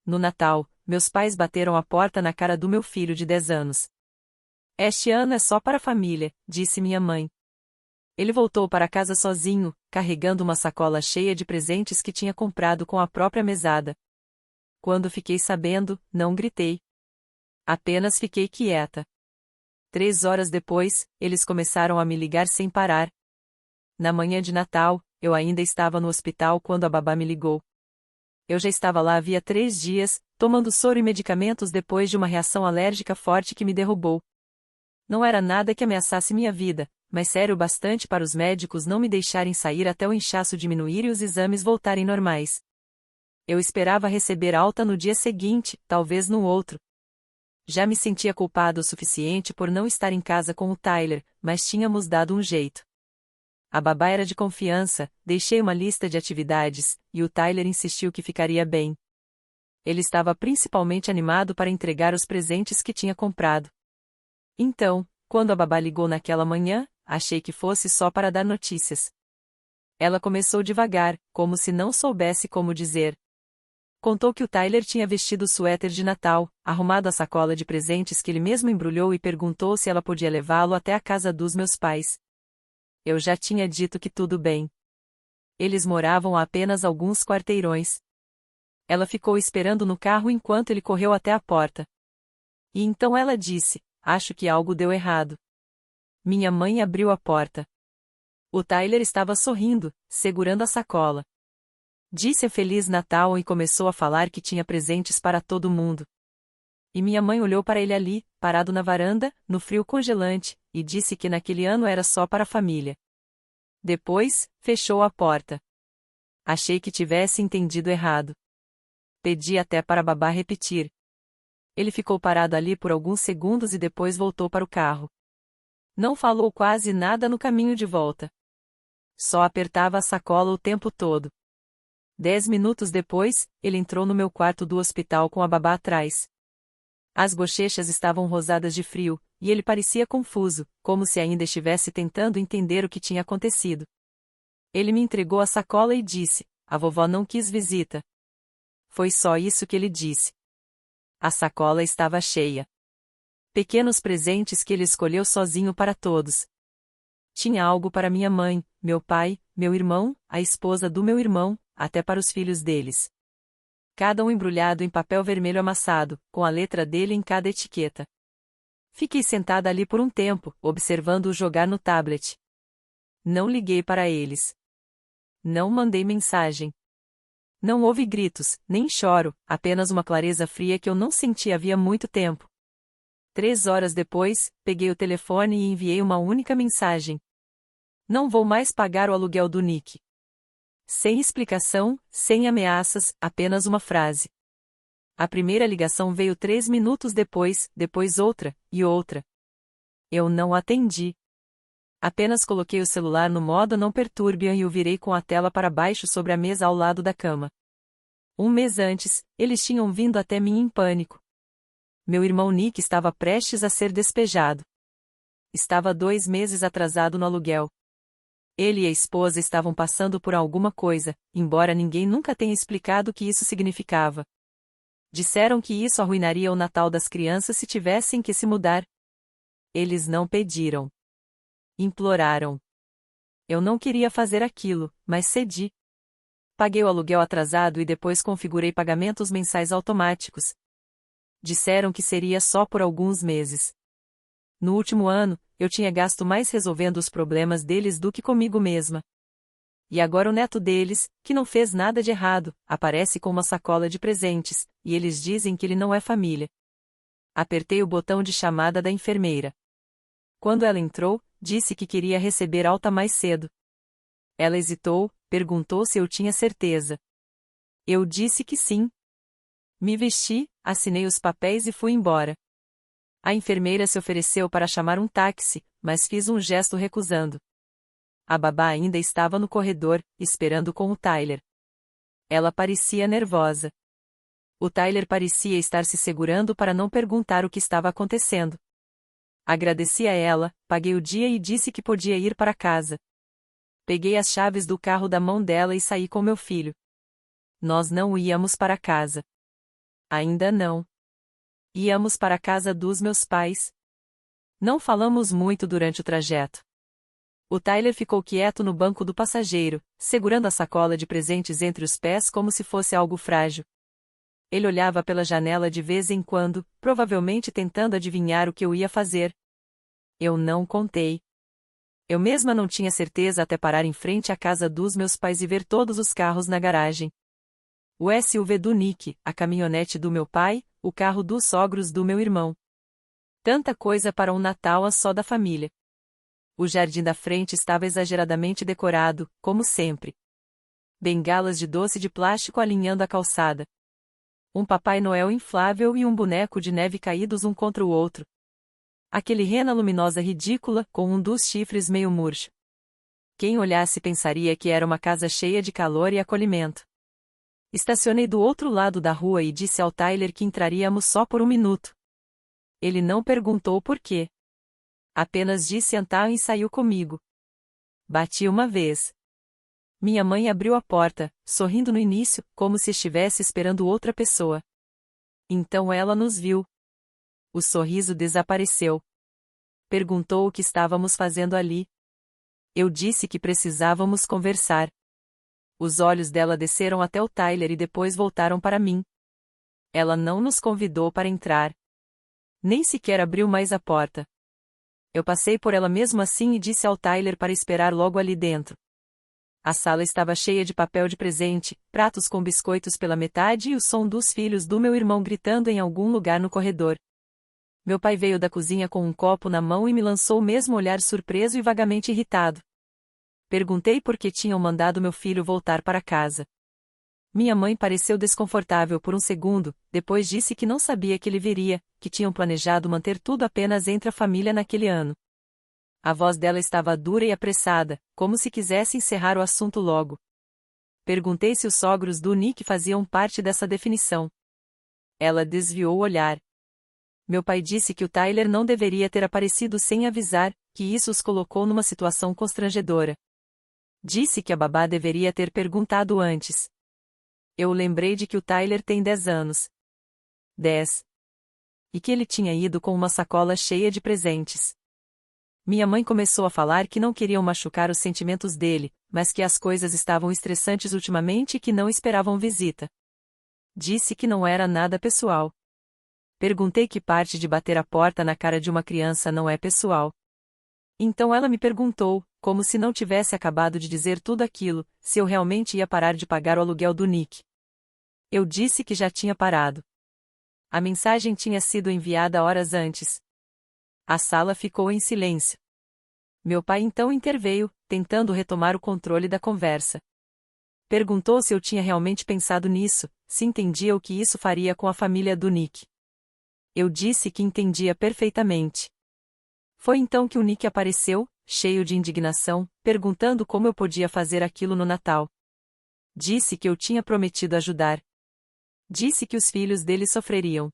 No Natal, meus pais bateram a porta na cara do meu filho de 10 anos. Este ano é só para a família, disse minha mãe. Ele voltou para casa sozinho, carregando uma sacola cheia de presentes que tinha comprado com a própria mesada. Quando fiquei sabendo, não gritei. Apenas fiquei quieta. 3 horas depois, eles começaram a me ligar sem parar. Na manhã de Natal, eu ainda estava no hospital quando a babá me ligou. Eu já estava lá havia 3 dias, tomando soro e medicamentos depois de uma reação alérgica forte que me derrubou. Não era nada que ameaçasse minha vida, mas sério bastante para os médicos não me deixarem sair até o inchaço diminuir e os exames voltarem normais. Eu esperava receber alta no dia seguinte, talvez no outro. Já me sentia culpado o suficiente por não estar em casa com o Tyler, mas tínhamos dado um jeito. A babá era de confiança, deixei uma lista de atividades, e o Tyler insistiu que ficaria bem. Ele estava principalmente animado para entregar os presentes que tinha comprado. Então, quando a babá ligou naquela manhã, achei que fosse só para dar notícias. Ela começou devagar, como se não soubesse como dizer. Contou que o Tyler tinha vestido o suéter de Natal, arrumado a sacola de presentes que ele mesmo embrulhou e perguntou se ela podia levá-lo até a casa dos meus pais. Eu já tinha dito que tudo bem. Eles moravam a apenas alguns quarteirões. Ela ficou esperando no carro enquanto ele correu até a porta. E então ela disse: acho que algo deu errado. Minha mãe abriu a porta. O Tyler estava sorrindo, segurando a sacola. Disse Feliz Natal e começou a falar que tinha presentes para todo mundo. E minha mãe olhou para ele ali, parado na varanda, no frio congelante, e disse que naquele ano era só para a família. Depois, fechou a porta. Achei que tivesse entendido errado. Pedi até para a babá repetir. Ele ficou parado ali por alguns segundos e depois voltou para o carro. Não falou quase nada no caminho de volta. Só apertava a sacola o tempo todo. 10 minutos depois, ele entrou no meu quarto do hospital com a babá atrás. As bochechas estavam rosadas de frio, e ele parecia confuso, como se ainda estivesse tentando entender o que tinha acontecido. Ele me entregou a sacola e disse: a vovó não quis visita. Foi só isso que ele disse. A sacola estava cheia. Pequenos presentes que ele escolheu sozinho para todos. Tinha algo para minha mãe, meu pai, meu irmão, a esposa do meu irmão, até para os filhos deles. Cada um embrulhado em papel vermelho amassado, com a letra dele em cada etiqueta. Fiquei sentada ali por um tempo, observando-o jogar no tablet. Não liguei para eles. Não mandei mensagem. Não houve gritos, nem choro, apenas uma clareza fria que eu não sentia havia muito tempo. 3 horas depois, peguei o telefone e enviei uma única mensagem. Não vou mais pagar o aluguel do Nick. Sem explicação, sem ameaças, apenas uma frase. A primeira ligação veio 3 minutos depois outra, e outra. Eu não atendi. Apenas coloquei o celular no modo não perturbe e o virei com a tela para baixo sobre a mesa ao lado da cama. Um mês antes, eles tinham vindo até mim em pânico. Meu irmão Nick estava prestes a ser despejado. Estava 2 meses atrasado no aluguel. Ele e a esposa estavam passando por alguma coisa, embora ninguém nunca tenha explicado o que isso significava. Disseram que isso arruinaria o Natal das crianças se tivessem que se mudar. Eles não pediram. Imploraram. Eu não queria fazer aquilo, mas cedi. Paguei o aluguel atrasado e depois configurei pagamentos mensais automáticos. Disseram que seria só por alguns meses. No último ano, eu tinha gasto mais resolvendo os problemas deles do que comigo mesma. E agora o neto deles, que não fez nada de errado, aparece com uma sacola de presentes, e eles dizem que ele não é família. Apertei o botão de chamada da enfermeira. Quando ela entrou, disse que queria receber alta mais cedo. Ela hesitou, perguntou se eu tinha certeza. Eu disse que sim. Me vesti, assinei os papéis e fui embora. A enfermeira se ofereceu para chamar um táxi, mas fiz um gesto recusando. A babá ainda estava no corredor, esperando com o Tyler. Ela parecia nervosa. O Tyler parecia estar se segurando para não perguntar o que estava acontecendo. Agradeci a ela, paguei o dia e disse que podia ir para casa. Peguei as chaves do carro da mão dela e saí com meu filho. Nós não íamos para casa. Ainda não. Íamos para a casa dos meus pais. Não falamos muito durante o trajeto. O Tyler ficou quieto no banco do passageiro, segurando a sacola de presentes entre os pés como se fosse algo frágil. Ele olhava pela janela de vez em quando, provavelmente tentando adivinhar o que eu ia fazer. Eu não contei. Eu mesma não tinha certeza até parar em frente à casa dos meus pais e ver todos os carros na garagem. O SUV do Nick, a caminhonete do meu pai, o carro dos sogros do meu irmão. Tanta coisa para um Natal a só da família. O jardim da frente estava exageradamente decorado, como sempre. Bengalas de doce de plástico alinhando a calçada. Um Papai Noel inflável e um boneco de neve caídos um contra o outro. Aquele rena luminosa ridícula, com um dos chifres meio murcho. Quem olhasse pensaria que era uma casa cheia de calor e acolhimento. Estacionei do outro lado da rua e disse ao Tyler que entraríamos só por um minuto. Ele não perguntou por quê. Apenas disse então e saiu comigo. Bati uma vez. Minha mãe abriu a porta, sorrindo no início, como se estivesse esperando outra pessoa. Então ela nos viu. O sorriso desapareceu. Perguntou o que estávamos fazendo ali. Eu disse que precisávamos conversar. Os olhos dela desceram até o Tyler e depois voltaram para mim. Ela não nos convidou para entrar. Nem sequer abriu mais a porta. Eu passei por ela mesmo assim e disse ao Tyler para esperar logo ali dentro. A sala estava cheia de papel de presente, pratos com biscoitos pela metade e o som dos filhos do meu irmão gritando em algum lugar no corredor. Meu pai veio da cozinha com um copo na mão e me lançou o mesmo olhar surpreso e vagamente irritado. Perguntei por que tinham mandado meu filho voltar para casa. Minha mãe pareceu desconfortável por um segundo, depois disse que não sabia que ele viria, que tinham planejado manter tudo apenas entre a família naquele ano. A voz dela estava dura e apressada, como se quisesse encerrar o assunto logo. Perguntei se os sogros do Nick faziam parte dessa definição. Ela desviou o olhar. Meu pai disse que o Tyler não deveria ter aparecido sem avisar, que isso os colocou numa situação constrangedora. Disse que a babá deveria ter perguntado antes. Eu lembrei de que o Tyler tem 10 anos. 10. E que ele tinha ido com uma sacola cheia de presentes. Minha mãe começou a falar que não queriam machucar os sentimentos dele, mas que as coisas estavam estressantes ultimamente e que não esperavam visita. Disse que não era nada pessoal. Perguntei que parte de bater a porta na cara de uma criança não é pessoal. Então ela me perguntou, como se não tivesse acabado de dizer tudo aquilo, se eu realmente ia parar de pagar o aluguel do Nick. Eu disse que já tinha parado. A mensagem tinha sido enviada horas antes. A sala ficou em silêncio. Meu pai então interveio, tentando retomar o controle da conversa. Perguntou se eu tinha realmente pensado nisso, se entendia o que isso faria com a família do Nick. Eu disse que entendia perfeitamente. Foi então que o Nick apareceu, cheio de indignação, perguntando como eu podia fazer aquilo no Natal. Disse que eu tinha prometido ajudar. Disse que os filhos dele sofreriam.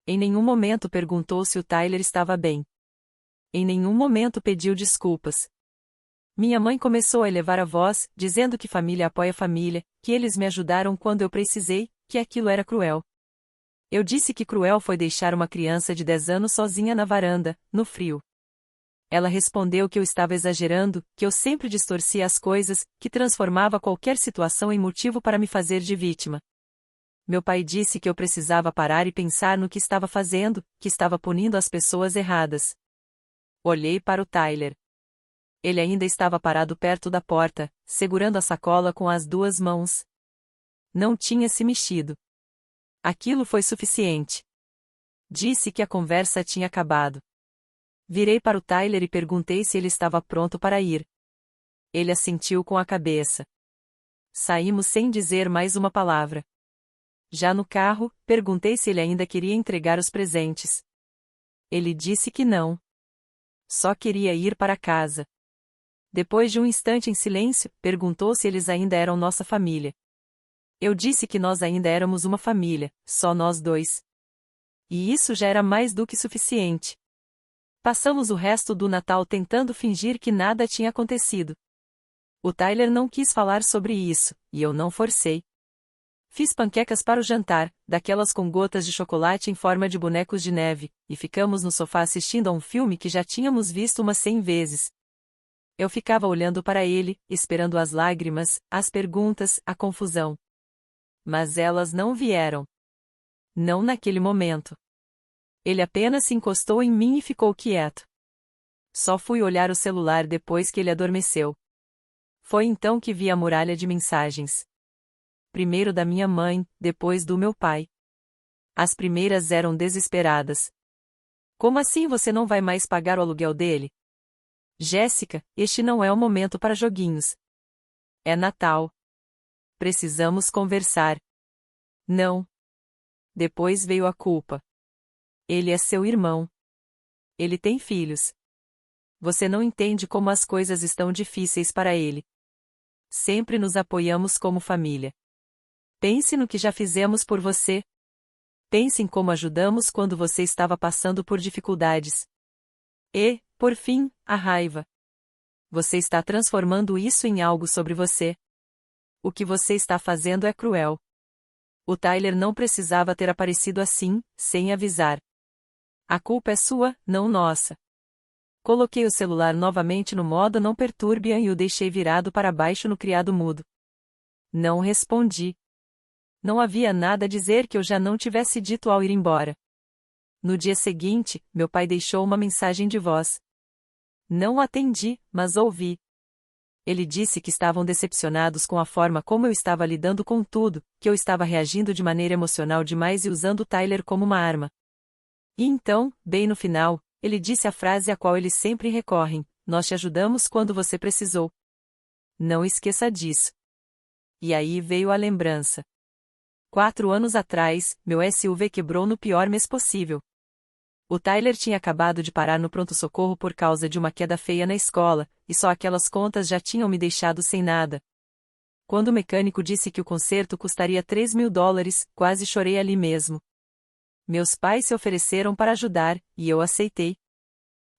Em nenhum momento perguntou se o Tyler estava bem. Em nenhum momento pediu desculpas. Minha mãe começou a elevar a voz, dizendo que família apoia família, que eles me ajudaram quando eu precisei, que aquilo era cruel. Eu disse que cruel foi deixar uma criança de 10 anos sozinha na varanda, no frio. Ela respondeu que eu estava exagerando, que eu sempre distorcia as coisas, que transformava qualquer situação em motivo para me fazer de vítima. Meu pai disse que eu precisava parar e pensar no que estava fazendo, que estava punindo as pessoas erradas. Olhei para o Tyler. Ele ainda estava parado perto da porta, segurando a sacola com as duas mãos. Não tinha se mexido. Aquilo foi suficiente. Disse que a conversa tinha acabado. Virei para o Tyler e perguntei se ele estava pronto para ir. Ele assentiu com a cabeça. Saímos sem dizer mais uma palavra. Já no carro, perguntei se ele ainda queria entregar os presentes. Ele disse que não. Só queria ir para casa. Depois de um instante em silêncio, perguntou se eles ainda eram nossa família. Eu disse que nós ainda éramos uma família, só nós dois. E isso já era mais do que suficiente. Passamos o resto do Natal tentando fingir que nada tinha acontecido. O Tyler não quis falar sobre isso, e eu não forcei. Fiz panquecas para o jantar, daquelas com gotas de chocolate em forma de bonecos de neve, e ficamos no sofá assistindo a um filme que já tínhamos visto umas 100 vezes. Eu ficava olhando para ele, esperando as lágrimas, as perguntas, a confusão. Mas elas não vieram. Não naquele momento. Ele apenas se encostou em mim e ficou quieto. Só fui olhar o celular depois que ele adormeceu. Foi então que vi a muralha de mensagens. Primeiro da minha mãe, depois do meu pai. As primeiras eram desesperadas. Como assim você não vai mais pagar o aluguel dele? Jéssica, este não é o momento para joguinhos. É Natal. Precisamos conversar. Não. Depois veio a culpa. Ele é seu irmão. Ele tem filhos. Você não entende como as coisas estão difíceis para ele. Sempre nos apoiamos como família. Pense no que já fizemos por você. Pense em como ajudamos quando você estava passando por dificuldades. E, por fim, a raiva. Você está transformando isso em algo sobre você. O que você está fazendo é cruel. O Tyler não precisava ter aparecido assim, sem avisar. A culpa é sua, não nossa. Coloquei o celular novamente no modo não perturbe-a e o deixei virado para baixo no criado mudo. Não respondi. Não havia nada a dizer que eu já não tivesse dito ao ir embora. No dia seguinte, meu pai deixou uma mensagem de voz. Não atendi, mas ouvi. Ele disse que estavam decepcionados com a forma como eu estava lidando com tudo, que eu estava reagindo de maneira emocional demais e usando Tyler como uma arma. E então, bem no final, ele disse a frase a qual eles sempre recorrem: nós te ajudamos quando você precisou. Não esqueça disso. E aí veio a lembrança. 4 anos atrás, meu SUV quebrou no pior mês possível. O Tyler tinha acabado de parar no pronto-socorro por causa de uma queda feia na escola, e só aquelas contas já tinham me deixado sem nada. Quando o mecânico disse que o conserto custaria $3.000, quase chorei ali mesmo. Meus pais se ofereceram para ajudar, e eu aceitei.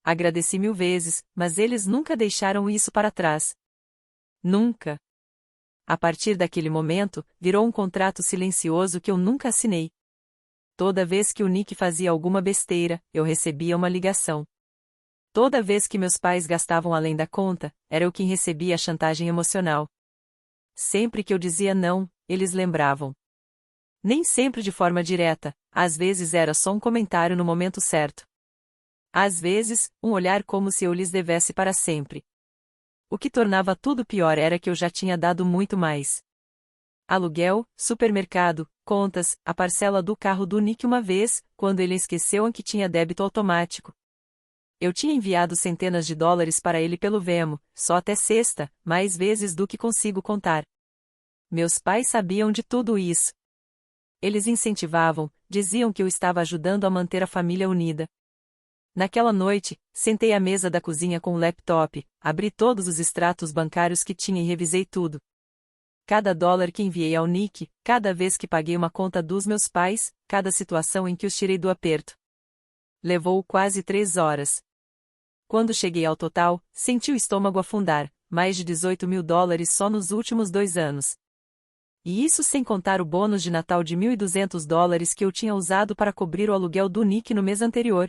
Agradeci 1000 vezes, mas eles nunca deixaram isso para trás. Nunca. A partir daquele momento, virou um contrato silencioso que eu nunca assinei. Toda vez que o Nick fazia alguma besteira, eu recebia uma ligação. Toda vez que meus pais gastavam além da conta, era eu quem recebia a chantagem emocional. Sempre que eu dizia não, eles lembravam. Nem sempre de forma direta, às vezes era só um comentário no momento certo. Às vezes, um olhar como se eu lhes devesse para sempre. O que tornava tudo pior era que eu já tinha dado muito mais. Aluguel, supermercado, contas, a parcela do carro do Nick uma vez, quando ele esqueceu que tinha débito automático. Eu tinha enviado centenas de dólares para ele pelo Venmo, só até sexta, mais vezes do que consigo contar. Meus pais sabiam de tudo isso. Eles incentivavam, diziam que eu estava ajudando a manter a família unida. Naquela noite, sentei à mesa da cozinha com o laptop, abri todos os extratos bancários que tinha e revisei tudo. Cada dólar que enviei ao Nick, cada vez que paguei uma conta dos meus pais, cada situação em que os tirei do aperto. Levou quase 3 horas. Quando cheguei ao total, senti o estômago afundar, mais de $18.000 só nos últimos 2 anos. E isso sem contar o bônus de Natal de $1.200 que eu tinha usado para cobrir o aluguel do Nick no mês anterior.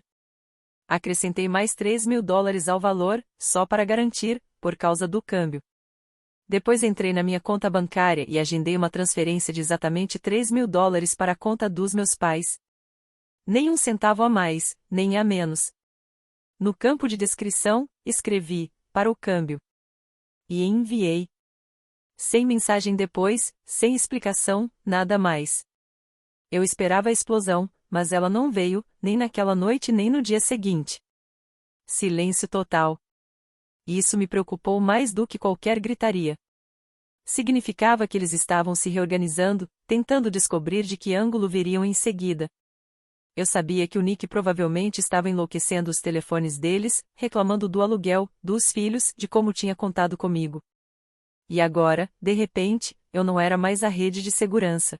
Acrescentei mais $3.000 ao valor, só para garantir, por causa do câmbio. Depois entrei na minha conta bancária e agendei uma transferência de exatamente $3.000 para a conta dos meus pais. Nem um centavo a mais, nem a menos. No campo de descrição, escrevi, para o câmbio. E enviei. Sem mensagem depois, sem explicação, nada mais. Eu esperava a explosão, mas ela não veio, nem naquela noite nem no dia seguinte. Silêncio total. Isso me preocupou mais do que qualquer gritaria. Significava que eles estavam se reorganizando, tentando descobrir de que ângulo viriam em seguida. Eu sabia que o Nick provavelmente estava enlouquecendo os telefones deles, reclamando do aluguel, dos filhos, de como tinha contado comigo. E agora, de repente, eu não era mais a rede de segurança.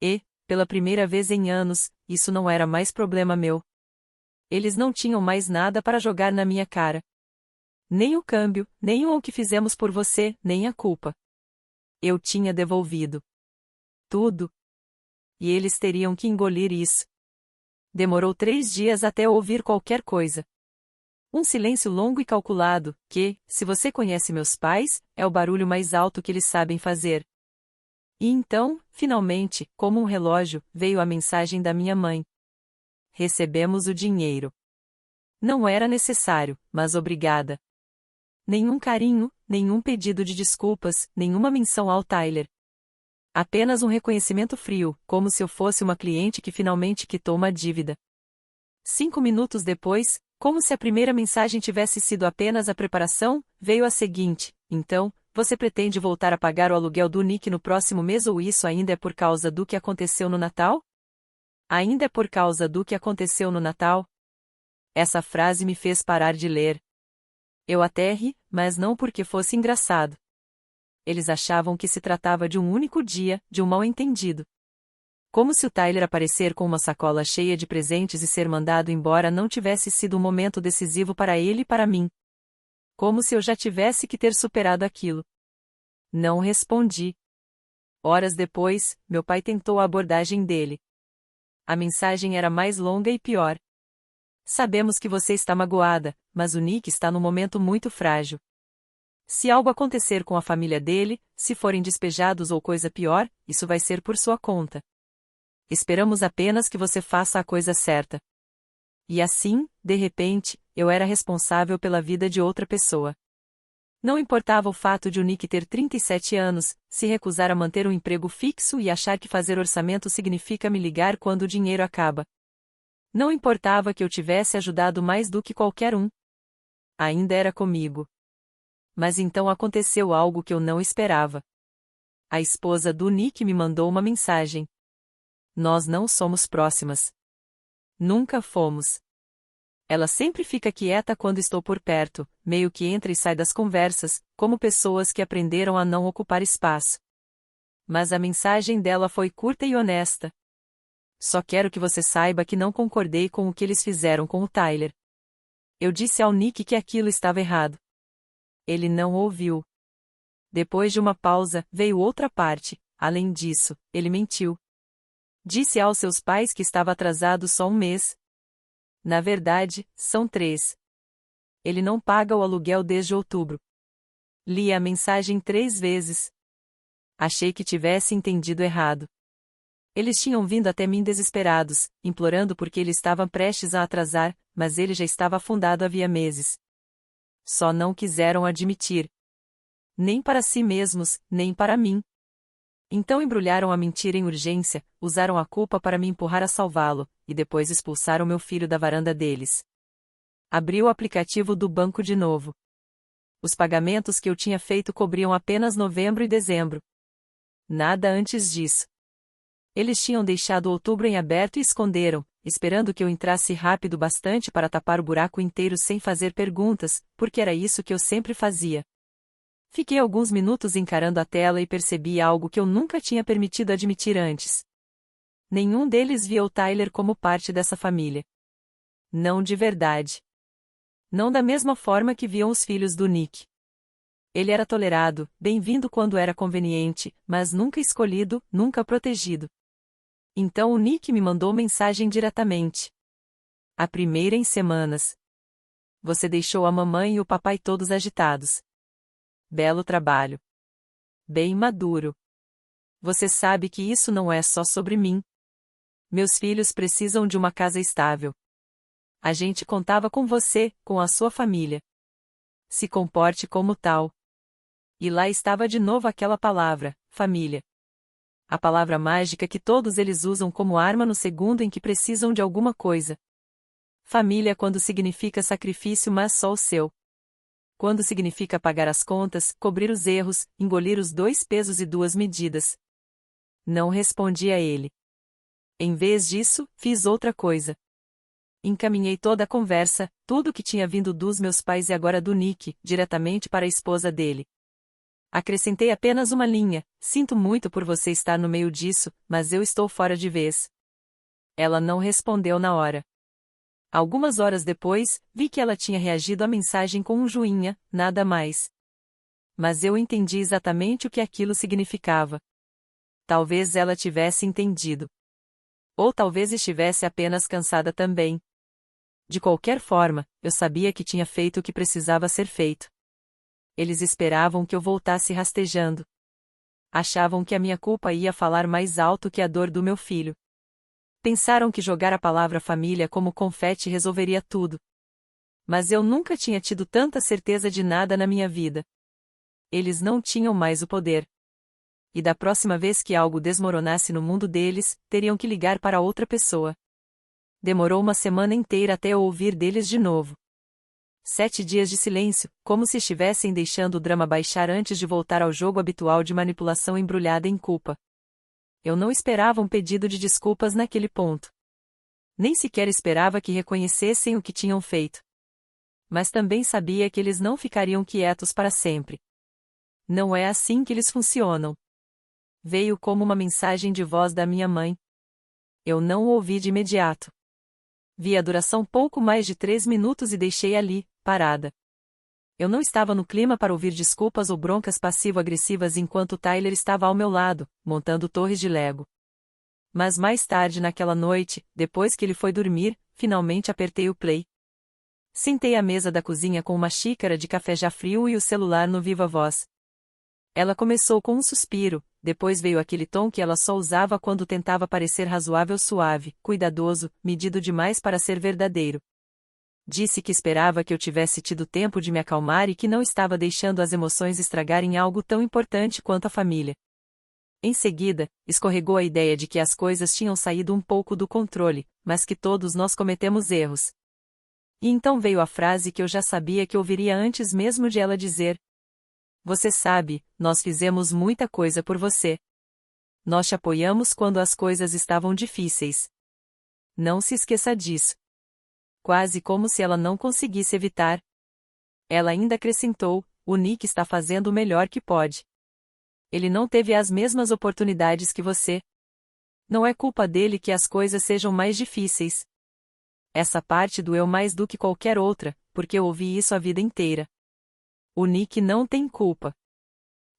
E, pela primeira vez em anos, isso não era mais problema meu. Eles não tinham mais nada para jogar na minha cara. Nem o câmbio, nem o que fizemos por você, nem a culpa. Eu tinha devolvido. tudo. E eles teriam que engolir isso. Demorou 3 dias até ouvir qualquer coisa. Um silêncio longo e calculado, que, se você conhece meus pais, é o barulho mais alto que eles sabem fazer. E então, finalmente, como um relógio, veio a mensagem da minha mãe. Recebemos o dinheiro. Não era necessário, mas obrigada. Nenhum carinho, nenhum pedido de desculpas, nenhuma menção ao Tyler. Apenas um reconhecimento frio, como se eu fosse uma cliente que finalmente quitou uma dívida. 5 minutos depois, como se a primeira mensagem tivesse sido apenas a preparação, veio a seguinte: então, você pretende voltar a pagar o aluguel do Nick no próximo mês ou isso ainda é por causa do que aconteceu no Natal? Ainda é por causa do que aconteceu no Natal? Essa frase me fez parar de ler. Eu até ri, mas não porque fosse engraçado. Eles achavam que se tratava de um único dia, de um mal-entendido. Como se o Tyler aparecer com uma sacola cheia de presentes e ser mandado embora não tivesse sido um momento decisivo para ele e para mim. Como se eu já tivesse que ter superado aquilo. Não respondi. Horas depois, meu pai tentou a abordagem dele. A mensagem era mais longa e pior. Sabemos que você está magoada, mas o Nick está num momento muito frágil. Se algo acontecer com a família dele, se forem despejados ou coisa pior, isso vai ser por sua conta. Esperamos apenas que você faça a coisa certa. E assim, de repente, eu era responsável pela vida de outra pessoa. Não importava o fato de o Nick ter 37 anos, se recusar a manter um emprego fixo e achar que fazer orçamento significa me ligar quando o dinheiro acaba. Não importava que eu tivesse ajudado mais do que qualquer um. Ainda era comigo. Mas então aconteceu algo que eu não esperava. A esposa do Nick me mandou uma mensagem. Nós não somos próximas. Nunca fomos. Ela sempre fica quieta quando estou por perto, meio que entra e sai das conversas, como pessoas que aprenderam a não ocupar espaço. Mas a mensagem dela foi curta e honesta. Só quero que você saiba que não concordei com o que eles fizeram com o Tyler. Eu disse ao Nick que aquilo estava errado. Ele não ouviu. Depois de uma pausa, veio outra parte. Além disso, ele mentiu. Disse aos seus pais que estava atrasado só um mês. Na verdade, são 3. Ele não paga o aluguel desde outubro. Li a mensagem 3 vezes. Achei que tivesse entendido errado. Eles tinham vindo até mim desesperados, implorando porque ele estava prestes a atrasar, mas ele já estava afundado havia meses. Só não quiseram admitir. Nem para si mesmos, nem para mim. Então embrulharam a mentira em urgência, usaram a culpa para me empurrar a salvá-lo, e depois expulsaram meu filho da varanda deles. Abri o aplicativo do banco de novo. Os pagamentos que eu tinha feito cobriam apenas novembro e dezembro. Nada antes disso. Eles tinham deixado outubro em aberto e esconderam, esperando que eu entrasse rápido bastante para tapar o buraco inteiro sem fazer perguntas, porque era isso que eu sempre fazia. Fiquei alguns minutos encarando a tela e percebi algo que eu nunca tinha permitido admitir antes. Nenhum deles via o Tyler como parte dessa família. Não de verdade. Não da mesma forma que viam os filhos do Nick. Ele era tolerado, bem-vindo quando era conveniente, mas nunca escolhido, nunca protegido. Então o Nick me mandou mensagem diretamente. A primeira em semanas. Você deixou a mamãe e o papai todos agitados. Belo trabalho. Bem maduro. Você sabe que isso não é só sobre mim. Meus filhos precisam de uma casa estável. A gente contava com você, com a sua família. Se comporte como tal. E lá estava de novo aquela palavra, família. A palavra mágica que todos eles usam como arma no segundo em que precisam de alguma coisa. Família quando significa sacrifício, mas só o seu. Quando significa pagar as contas, cobrir os erros, engolir os 2 pesos e 2 medidas. Não respondi a ele. Em vez disso, fiz outra coisa. Encaminhei toda a conversa, tudo que tinha vindo dos meus pais e agora do Nick, diretamente para a esposa dele. Acrescentei apenas uma linha: sinto muito por você estar no meio disso, mas eu estou fora de vez. Ela não respondeu na hora. Algumas horas depois, vi que ela tinha reagido à mensagem com um joinha, nada mais. Mas eu entendi exatamente o que aquilo significava. Talvez ela tivesse entendido. Ou talvez estivesse apenas cansada também. De qualquer forma, eu sabia que tinha feito o que precisava ser feito. Eles esperavam que eu voltasse rastejando. Achavam que a minha culpa ia falar mais alto que a dor do meu filho. Pensaram que jogar a palavra família como confete resolveria tudo. Mas eu nunca tinha tido tanta certeza de nada na minha vida. Eles não tinham mais o poder. E da próxima vez que algo desmoronasse no mundo deles, teriam que ligar para outra pessoa. Demorou uma semana inteira até eu ouvir deles de novo. 7 dias de silêncio, como se estivessem deixando o drama baixar antes de voltar ao jogo habitual de manipulação embrulhada em culpa. Eu não esperava um pedido de desculpas naquele ponto. Nem sequer esperava que reconhecessem o que tinham feito. Mas também sabia que eles não ficariam quietos para sempre. Não é assim que eles funcionam. Veio como uma mensagem de voz da minha mãe. Eu não o ouvi de imediato. Vi a duração pouco mais de 3 minutos e deixei ali, parada. Eu não estava no clima para ouvir desculpas ou broncas passivo-agressivas enquanto Tyler estava ao meu lado, montando torres de Lego. Mas mais tarde naquela noite, depois que ele foi dormir, finalmente apertei o play. Sentei à mesa da cozinha com uma xícara de café já frio e o celular no viva voz. Ela começou com um suspiro, depois veio aquele tom que ela só usava quando tentava parecer razoável, suave, cuidadoso, medido demais para ser verdadeiro. Disse que esperava que eu tivesse tido tempo de me acalmar e que não estava deixando as emoções estragarem algo tão importante quanto a família. Em seguida, escorregou a ideia de que as coisas tinham saído um pouco do controle, mas que todos nós cometemos erros. E então veio a frase que eu já sabia que ouviria antes mesmo de ela dizer: "Você sabe, nós fizemos muita coisa por você. Nós te apoiamos quando as coisas estavam difíceis. Não se esqueça disso." Quase como se ela não conseguisse evitar. Ela ainda acrescentou: "O Nick está fazendo o melhor que pode. Ele não teve as mesmas oportunidades que você. Não é culpa dele que as coisas sejam mais difíceis." Essa parte doeu mais do que qualquer outra, porque eu ouvi isso a vida inteira. O Nick não tem culpa.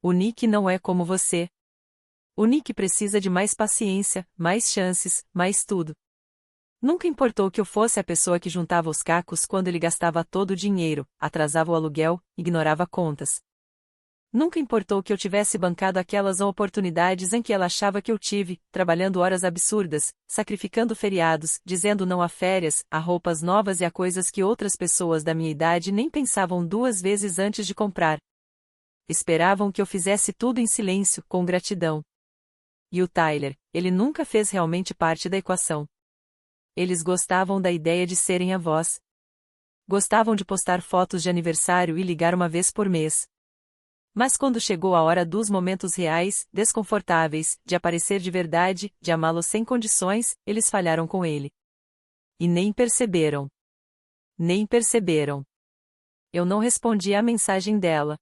O Nick não é como você. O Nick precisa de mais paciência, mais chances, mais tudo. Nunca importou que eu fosse a pessoa que juntava os cacos quando ele gastava todo o dinheiro, atrasava o aluguel, ignorava contas. Nunca importou que eu tivesse bancado aquelas oportunidades em que ela achava que eu tive, trabalhando horas absurdas, sacrificando feriados, dizendo não a férias, a roupas novas e a coisas que outras pessoas da minha idade nem pensavam 2 vezes antes de comprar. Esperavam que eu fizesse tudo em silêncio, com gratidão. E o Tyler, ele nunca fez realmente parte da equação. Eles gostavam da ideia de serem avós. Gostavam de postar fotos de aniversário e ligar uma vez por mês. Mas quando chegou a hora dos momentos reais, desconfortáveis, de aparecer de verdade, de amá-lo sem condições, eles falharam com ele. E nem perceberam. Nem perceberam. Eu não respondi à mensagem dela.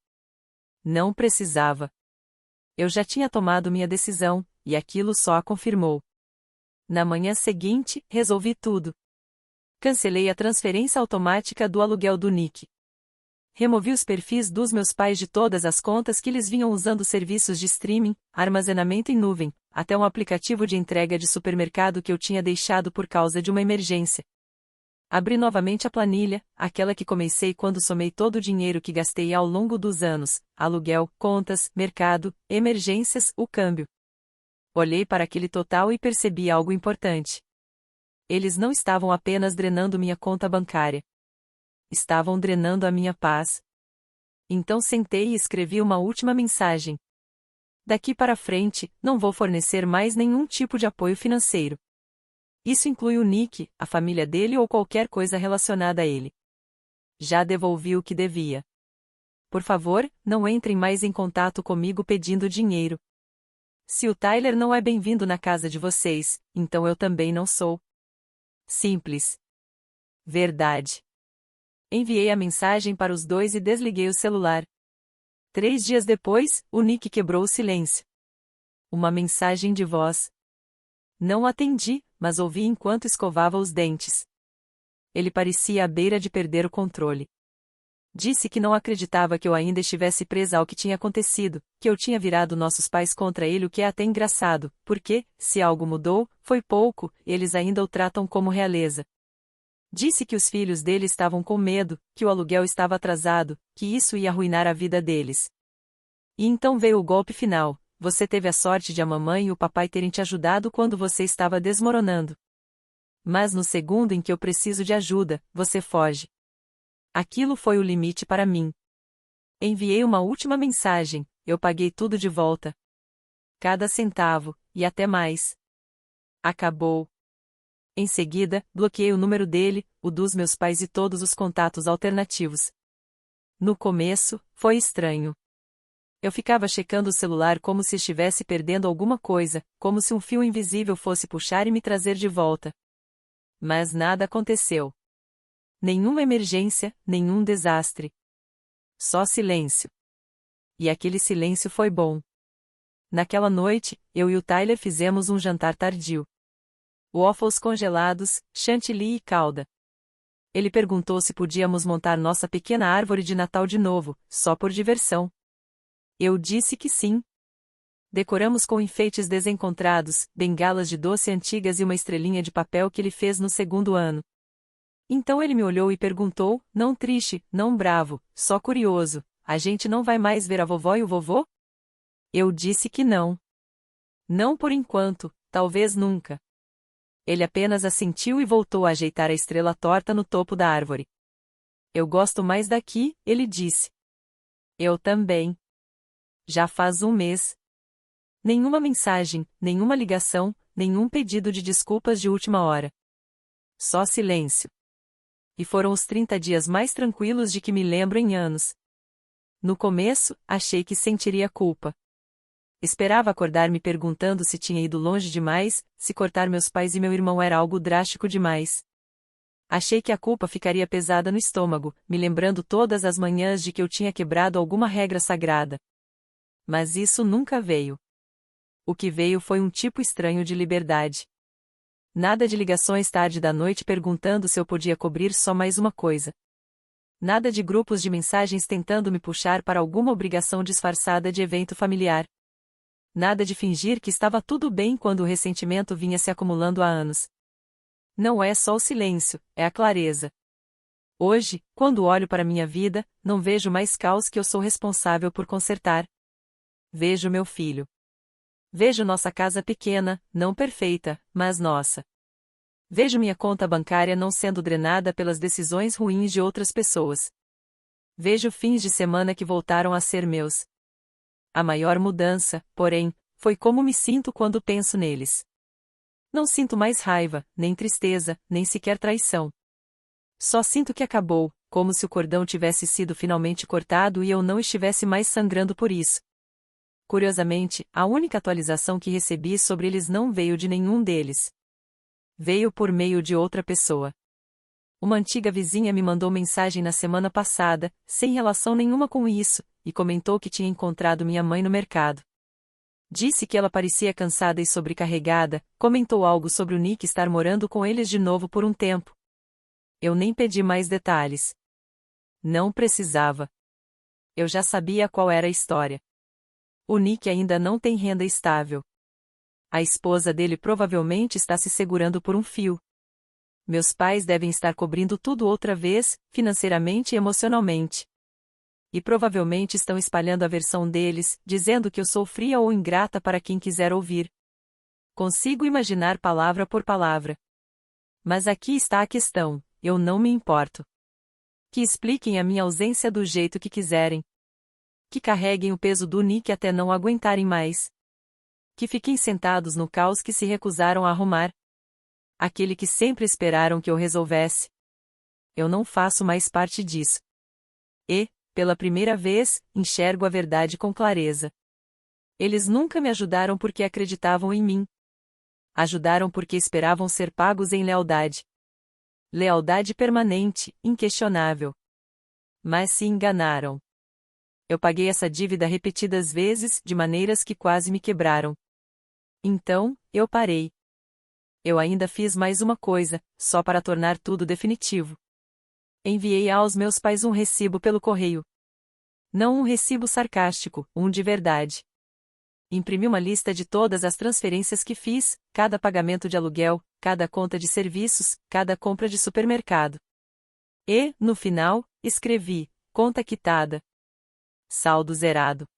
Não precisava. Eu já tinha tomado minha decisão, e aquilo só a confirmou. Na manhã seguinte, resolvi tudo. Cancelei a transferência automática do aluguel do Nick. Removi os perfis dos meus pais de todas as contas que eles vinham usando serviços de streaming, armazenamento em nuvem, até um aplicativo de entrega de supermercado que eu tinha deixado por causa de uma emergência. Abri novamente a planilha, aquela que comecei quando somei todo o dinheiro que gastei ao longo dos anos, aluguel, contas, mercado, emergências, o câmbio. Olhei para aquele total e percebi algo importante. Eles não estavam apenas drenando minha conta bancária. Estavam drenando a minha paz. Então sentei e escrevi uma última mensagem. Daqui para frente, não vou fornecer mais nenhum tipo de apoio financeiro. Isso inclui o Nick, a família dele ou qualquer coisa relacionada a ele. Já devolvi o que devia. Por favor, não entrem mais em contato comigo pedindo dinheiro. Se o Tyler não é bem-vindo na casa de vocês, então eu também não sou. Simples. Verdade. Enviei a mensagem para os dois e desliguei o celular. 3 dias depois, o Nick quebrou o silêncio. Uma mensagem de voz. Não atendi, mas ouvi enquanto escovava os dentes. Ele parecia à beira de perder o controle. Disse que não acreditava que eu ainda estivesse presa ao que tinha acontecido, que eu tinha virado nossos pais contra ele, o que é até engraçado, porque, se algo mudou, foi pouco, eles ainda o tratam como realeza. Disse que os filhos dele estavam com medo, que o aluguel estava atrasado, que isso ia arruinar a vida deles. E então veio o golpe final: você teve a sorte de a mamãe e o papai terem te ajudado quando você estava desmoronando. Mas no segundo em que eu preciso de ajuda, você foge. Aquilo foi o limite para mim. Enviei uma última mensagem, eu paguei tudo de volta. Cada centavo, e até mais. Acabou. Em seguida, bloqueei o número dele, o dos meus pais e todos os contatos alternativos. No começo, foi estranho. Eu ficava checando o celular como se estivesse perdendo alguma coisa, como se um fio invisível fosse puxar e me trazer de volta. Mas nada aconteceu. Nenhuma emergência, nenhum desastre. Só silêncio. E aquele silêncio foi bom. Naquela noite, eu e o Tyler fizemos um jantar tardio. Waffles congelados, chantilly e calda. Ele perguntou se podíamos montar nossa pequena árvore de Natal de novo, só por diversão. Eu disse que sim. Decoramos com enfeites desencontrados, bengalas de doce antigas e uma estrelinha de papel que ele fez no segundo ano. Então ele me olhou e perguntou, não triste, não bravo, só curioso: a gente não vai mais ver a vovó e o vovô? Eu disse que não. Não por enquanto, talvez nunca. Ele apenas assentiu e voltou a ajeitar a estrela torta no topo da árvore. Eu gosto mais daqui, ele disse. Eu também. Já faz um mês. Nenhuma mensagem, nenhuma ligação, nenhum pedido de desculpas de última hora. Só silêncio. E foram os 30 dias mais tranquilos de que me lembro em anos. No começo, achei que sentiria culpa. Esperava acordar me perguntando se tinha ido longe demais, se cortar meus pais e meu irmão era algo drástico demais. Achei que a culpa ficaria pesada no estômago, me lembrando todas as manhãs de que eu tinha quebrado alguma regra sagrada. Mas isso nunca veio. O que veio foi um tipo estranho de liberdade. Nada de ligações tarde da noite perguntando se eu podia cobrir só mais uma coisa. Nada de grupos de mensagens tentando me puxar para alguma obrigação disfarçada de evento familiar. Nada de fingir que estava tudo bem quando o ressentimento vinha se acumulando há anos. Não é só o silêncio, é a clareza. Hoje, quando olho para minha vida, não vejo mais caos que eu sou responsável por consertar. Vejo meu filho. Vejo nossa casa pequena, não perfeita, mas nossa. Vejo minha conta bancária não sendo drenada pelas decisões ruins de outras pessoas. Vejo fins de semana que voltaram a ser meus. A maior mudança, porém, foi como me sinto quando penso neles. Não sinto mais raiva, nem tristeza, nem sequer traição. Só sinto que acabou, como se o cordão tivesse sido finalmente cortado e eu não estivesse mais sangrando por isso. Curiosamente, a única atualização que recebi sobre eles não veio de nenhum deles. Veio por meio de outra pessoa. Uma antiga vizinha me mandou mensagem na semana passada, sem relação nenhuma com isso, e comentou que tinha encontrado minha mãe no mercado. Disse que ela parecia cansada e sobrecarregada, comentou algo sobre o Nick estar morando com eles de novo por um tempo. Eu nem pedi mais detalhes. Não precisava. Eu já sabia qual era a história. O Nick ainda não tem renda estável. A esposa dele provavelmente está se segurando por um fio. Meus pais devem estar cobrindo tudo outra vez, financeiramente e emocionalmente. E provavelmente estão espalhando a versão deles, dizendo que eu sou fria ou ingrata para quem quiser ouvir. Consigo imaginar palavra por palavra. Mas aqui está a questão: eu não me importo. Que expliquem a minha ausência do jeito que quiserem. Que carreguem o peso do Nick até não aguentarem mais. Que fiquem sentados no caos que se recusaram a arrumar. Aquele que sempre esperaram que eu resolvesse. Eu não faço mais parte disso. E, pela primeira vez, enxergo a verdade com clareza. Eles nunca me ajudaram porque acreditavam em mim. Ajudaram porque esperavam ser pagos em lealdade. Lealdade permanente, inquestionável. Mas se enganaram. Eu paguei essa dívida repetidas vezes, de maneiras que quase me quebraram. Então, eu parei. Eu ainda fiz mais uma coisa, só para tornar tudo definitivo. Enviei aos meus pais um recibo pelo correio. Não um recibo sarcástico, um de verdade. Imprimi uma lista de todas as transferências que fiz, cada pagamento de aluguel, cada conta de serviços, cada compra de supermercado. E, no final, escrevi: conta quitada. Saldo zerado.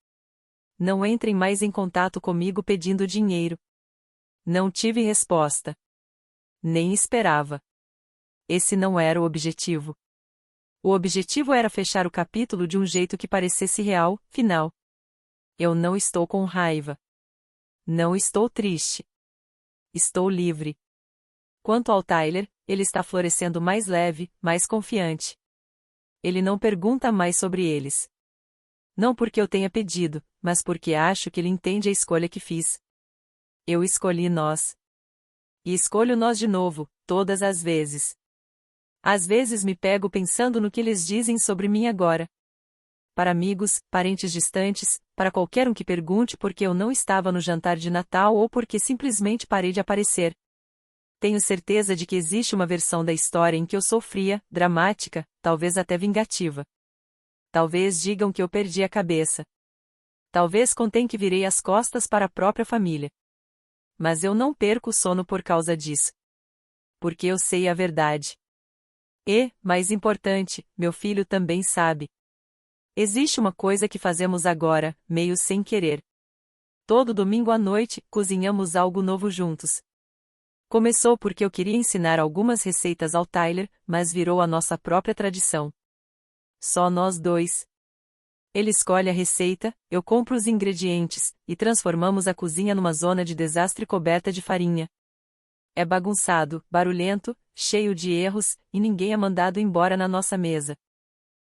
Não entrem mais em contato comigo pedindo dinheiro. Não tive resposta. Nem esperava. Esse não era o objetivo. O objetivo era fechar o capítulo de um jeito que parecesse real, final. Eu não estou com raiva. Não estou triste. Estou livre. Quanto ao Tyler, ele está florescendo mais leve, mais confiante. Ele não pergunta mais sobre eles. Não porque eu tenha pedido, mas porque acho que ele entende a escolha que fiz. Eu escolhi nós. E escolho nós de novo, todas as vezes. Às vezes me pego pensando no que eles dizem sobre mim agora. Para amigos, parentes distantes, para qualquer um que pergunte por que eu não estava no jantar de Natal ou porque simplesmente parei de aparecer. Tenho certeza de que existe uma versão da história em que eu sou fria, dramática, talvez até vingativa. Talvez digam que eu perdi a cabeça. Talvez contem que virei as costas para a própria família. Mas eu não perco o sono por causa disso. Porque eu sei a verdade. E, mais importante, meu filho também sabe. Existe uma coisa que fazemos agora, meio sem querer. Todo domingo à noite, cozinhamos algo novo juntos. Começou porque eu queria ensinar algumas receitas ao Tyler, mas virou a nossa própria tradição. Só nós dois. Ele escolhe a receita, eu compro os ingredientes, e transformamos a cozinha numa zona de desastre coberta de farinha. É bagunçado, barulhento, cheio de erros, e ninguém é mandado embora na nossa mesa.